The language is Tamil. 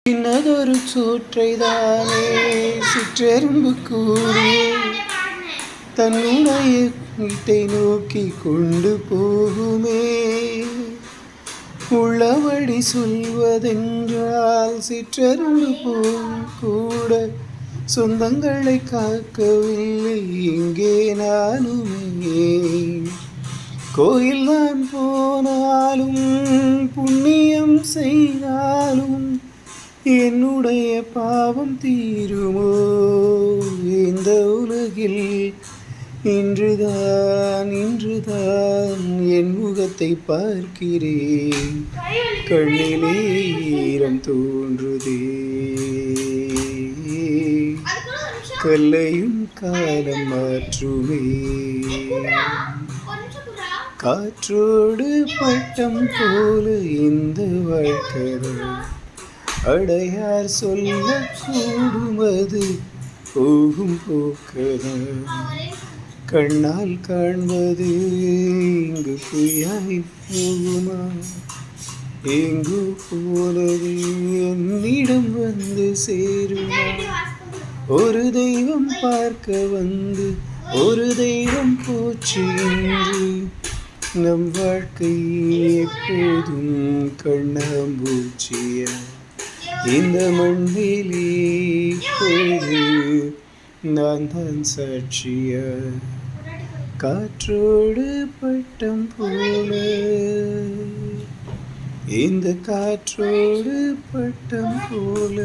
சின்னதொரு சோற்றைதானே சிற்றெரும்பு கூறி தன்னுடைய வீட்டை நோக்கி கொண்டு போகுமே. உள்ளபடி சொல்வதென்றால் சிற்றெரும்பு போல் கூட சொந்தங்களை காக்கவில்லை இங்கே நானுமே. கோயில் நான் போனாலும் புண்ணியம் செய்தாலும் என்னுடைய பாவம் தீருமோ? இந்த உலகில் இன்றுதான் என் முகத்தை பார்க்கிறேன், கண்ணிலே ஈரம் தோன்றுதே. கல்லையும் காலம் மாற்றுமே, காற்றோடு பட்டம் போல இந்த வாழ்க்கைதான். அடையார் சொல்ல கூடும் அது போகும் போக்கதான். கண்ணால் காண்பது இங்கு பொய்யாய் போகுமா? எங்கு போனது என்னிடம் வந்து சேருமா? ஒரு தெய்வம் பார்க்க வந்து ஒரு தெய்வம் போச்சு என்று நம் வாழ்க்கை எப்போதும் கண்ணாம்பூச்சியா? இந்த மண்ணிலே போது நான் தான் சாட்சியா? காற்றோடு பட்டம் போல இந்த காற்றோடு பட்டம் போல